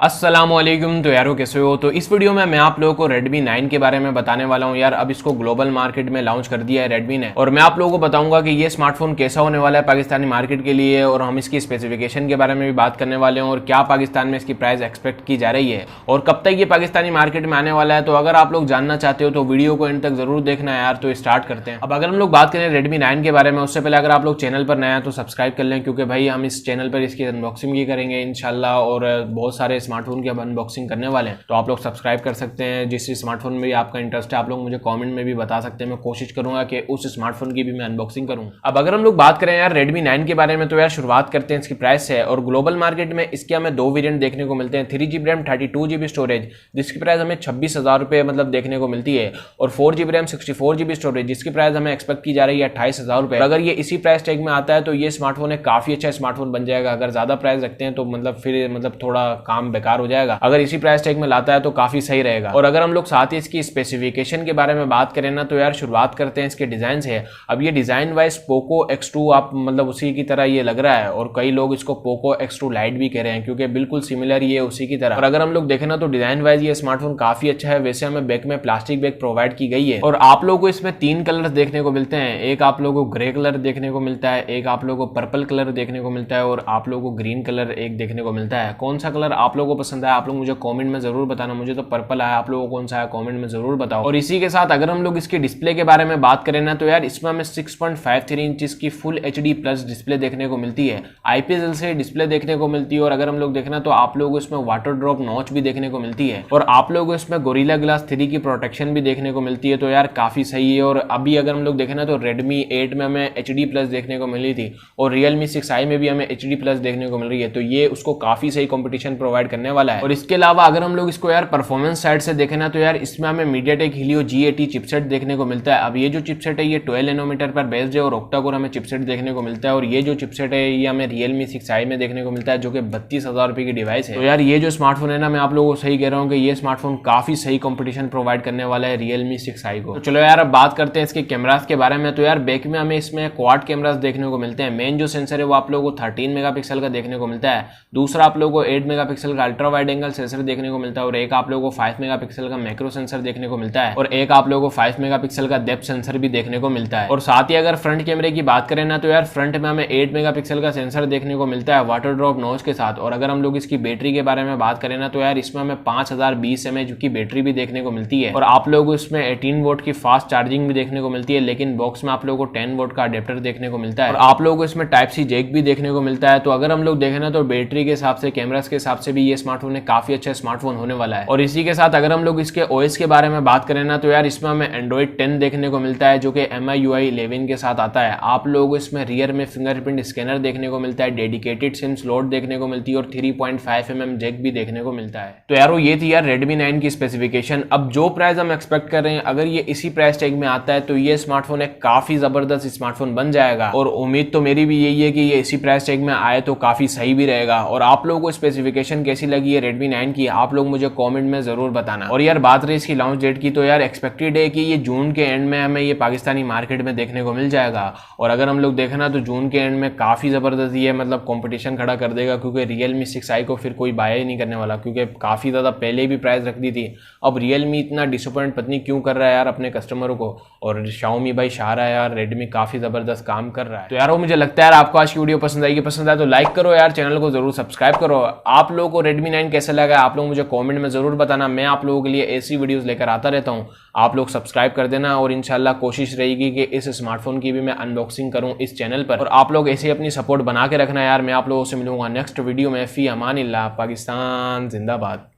अस्सलामुअलैकुम। तो यारो कैसे हो। तो इस वीडियो में मैं आप लोगों को Redmi 9 के बारे में बताने वाला हूं। यार अब इसको ग्लोबल मार्केट में लॉन्च कर दिया है Redmi ने, और मैं आप लोगों को बताऊंगा कि ये स्मार्टफोन कैसा होने वाला है पाकिस्तानी मार्केट के लिए, और हम इसकी स्पेसिफिकेशन के बारे में भी बात करने वाले हैं और क्या पाकिस्तान में इसकी प्राइस एक्सपेक्ट की जा रही है और कब तक ये पाकिस्तानी मार्केट में आने वाला है। तो अगर आप लोग जानना चाहते हो तो वीडियो को एंड तक जरूर देखना है यार। तो स्टार्ट करते हैं। अब अगर हम लोग बात करें Redmi 9 के बारे में, उससे पहले अगर आप लोग चैनल पर नए हैं तो सब्सक्राइब कर लें, क्योंकि भाई हम इस चैनल पर इसकी अनबॉक्सिंग भी करेंगे इंशाल्लाह, और बहुत सारे स्मार्टफोन की अनबॉक्सिंग करने वाले हैं। तो आप लोग सब्सक्राइब कर सकते हैं। जिस स्मार्टफोन में भी आपका इंटरेस्ट है आप लोग मुझे कमेंट में भी बता सकते हैं। मैं कोशिश करूंगा कि उस स्मार्टफोन की भी मैं अनबॉक्सिंग करूं। अब अगर हम लोग बात करें यार Redmi 9 के बारे में, तो यार शुरुआत करते हैं इसकी प्राइस से। और ग्लोबल मार्केट में इसके हमें दो वेरिएंट देखने को मिलते हैं, 3GB रैम 32GB स्टोरेज, जिसकी प्राइस हमें 26,000 रुपए मतलब देखने को मिलती है, और 4GB रैम 64GB स्टोरेज, जिसकी प्राइस हमें एक्सपेक्ट की जा रही है 28,000 रुपए। अगर ये इसी प्राइस टैग में आता है तो ये स्मार्टफोन एक काफी अच्छा स्मार्टफोन बन जाएगा। अगर ज्यादा प्राइस रखते हैं तो फिर थोड़ा काम बेकार हो जाएगा। अगर इसी प्राइस टैग में लाता है तो काफी सही रहेगा। और अगर हम लोग साथ ही इसकी स्पेसिफिकेशन के बारे में बात करें ना, तो यार शुरुआत करते हैं इसके डिजाइन से। अब ये डिजाइन वाइज पोको X2 आप उसी की तरह ये लग रहा है, और कई लोग इसको पोको X2 लाइट भी कह रहे हैं, क्योंकि बिल्कुल सिमिलर ये उसी की तरह। और अगर हम लोग देखें ना तो डिजाइन वाइज ये स्मार्टफोन काफी अच्छा है। वैसे हमें बैक में प्लास्टिक बैग प्रोवाइड की गई है, और आप लोगों को इसमें 3 कलर देखने को मिलते हैं। एक आप लोगों को ग्रे कलर देखने को मिलता है, एक आप लोगों को पर्पल कलर देखने को मिलता है, और आप लोगों को ग्रीन कलर एक देखने को मिलता है। कौन सा कलर आप लोगों को पसंद है आप लोग मुझे कॉमेंट में जरूर बताना। मुझे तो पर्पल आया, आप लोगों को कौन सा है कमेंट में जरूर बताओ। और इसी के साथ अगर हम लोग इसकी डिस्प्ले के बारे में बात करें ना, तो यार इसमें हमें 6.53 इंच की फुल HD प्लस डिस्प्ले देखने को मिलती है। IPS से डिस्प्ले देखने को मिलती है, और अगर हम लोग देखना तो आप लोगों को इसमें वाटर ड्रॉप नॉच भी देखने को मिलती है, और आप लोगों को इसमें गोरिल्ला ग्लास 3 की प्रोटेक्शन भी देखने को मिलती है। तो यार काफी सही है। और अभी अगर हम लोग देखें ना तो Redmi 8 में हमें HD प्लस देखने को मिली थी, और Realme 6i में भी हमें HD प्लस देखने को मिल रही है। तो ये उसको काफी सही कॉम्पिटिशन प्रोवाइड करने वाला है। और इसके अलावा अगर हम लोग इसको यार परफॉर्मेंस साइड से देखें ना, तो यार इसमें हमें MediaTek Helio G80 चिपसेट देखने को मिलता है। अब ये जो चिपसेट है ये 12 नैनोमीटर पर बेस्ड है, और ऑक्टा-कोर हमें चिपसेट देखने को मिलता है। और ये जो चिपसेट है ये हमें Realme 6i में देखने को मिलता है, जो कि 32,000 रुपए की डिवाइस है। तो यार ये जो स्मार्टफोन है ना, मैं आप लोगों को सही कह रहा हूँ कि ये स्मार्टफोन काफी सही कॉम्पिटिशन प्रोवाइड करने वाला है Realme 6i को। तो चलो यार अब बात करते हैं इसके कैमरास के बारे में। तो यार बैक में हमें इसमें क्वाड कैमरास देखने को मिलते हैं। मेन जो सेंसर है वो आप लोगों को 13 मेगापिक्सल का देखने को मिलता है। दूसरा आप लोगों को 8 मेगापिक्सल का अल्ट्रा वाइड एंगल सेंसर देखने को मिलता है, और एक आप लोगों को 5 मेगापिक्सल का मैक्रो सेंसर देखने को मिलता है, और एक आप लोगों को 5 मेगापिक्सल का डेप्थ सेंसर भी देखने को मिलता है। और साथ ही अगर फ्रंट कैमरे की बात करें ना, तो यार फ्रंट में हमें 8 मेगापिक्सल का सेंसर देखने को मिलता है वाटर ड्रॉप नॉच के साथ। और अगर हम लोग इसकी बैटरी के बारे में बात करें ना, तो यार इसमें हमें 5020 mAh की बैटरी भी देखने को मिलती है, और आप लोगों को इसमें 18 वोल्ट की फास्ट चार्जिंग भी देखने को मिलती है। लेकिन बॉक्स में आप लोगों को 10 वोल्ट का अडेप्टर देखने को मिलता है, और आप लोगों को इसमें टाइप सी जैक भी देखने को मिलता है। तो अगर हम लोग देखें ना तो बैटरी के हिसाब से, कैमरास के हिसाब से भी ये स्मार्टफोन काफी अच्छा स्मार्टफोन होने वाला है। और इसी के साथ अगर हम लोग इसके OS के बारे में बात करें ना, तो यार इसमें हमें Android 10 देखने को मिलता है, जो कि MIUI 11 के साथ आता है। आप लोगों को इसमें रियर में फिंगरप्रिंट स्कैनर देखने को मिलता है, डेडिकेटेड सिम स्लॉट देखने को मिलती है, और 3.5mm जैक भी देखने को मिलता है। तो यार ये थी यार Redmi 9 की स्पेसिफिकेशन। अब जो प्राइस हम एक्सपेक्ट कर रहे हैं, अगर ये इसी प्राइस टैग में आता है तो ये स्मार्टफोन एक काफी जबरदस्त स्मार्टफोन बन जाएगा। और उम्मीद तो मेरी भी यही है कि ये इसी प्राइस टैग में आए तो काफी सही भी रहेगा। और आप लोगों को स्पेसिफिकेशन कैसी लगी है Redmi 9 की, आप लोग मुझे कमेंट में जरूर बताना। और यार बात रही इसकी लॉन्च डेट की, तो यार एक्सपेक्टेड है कि ये जून के एंड में हमें ये पाकिस्तानी मार्केट में देखने को मिल जाएगा। और अगर हम लोग देखें ना तो जून के एंड में काफी जबरदस्त ये कंपटीशन खड़ा कर देगा, क्योंकि Realme 6i को फिर कोई बाय ही नहीं करने वाला, क्योंकि काफी ज्यादा पहले भी प्राइस रख दी थी। अब Realme इतना डिसअपॉइंट पत्नी क्यों कर रहा है यार अपने कस्टमरों को, और Xiaomi भाई शारा है यार, Redmi काफी जबरदस्त काम कर रहा है। तो यार वो मुझे लगता है यार आपको आज की वीडियो पसंद आएगी। पसंद आए तो लाइक करो यार, चैनल को जरूर सब्सक्राइब करो। आप लोगों को Redmi 9 कैसा लगा आप लोग मुझे कमेंट में जरूर बताना। मैं आप लोगों के लिए ऐसी वीडियोस लेकर आता रहता हूं, आप लोग सब्सक्राइब कर देना। और इंशाल्लाह कोशिश रहेगी कि इस स्मार्टफोन की भी मैं अनबॉक्सिंग करूं इस चैनल पर, और आप लोग ऐसे अपनी सपोर्ट बना के रखना यार। मैं आप लोगों से मिलूंगा नेक्स्ट वीडियो में। फी अमानिल्लाह। पाकिस्तान जिंदाबाद।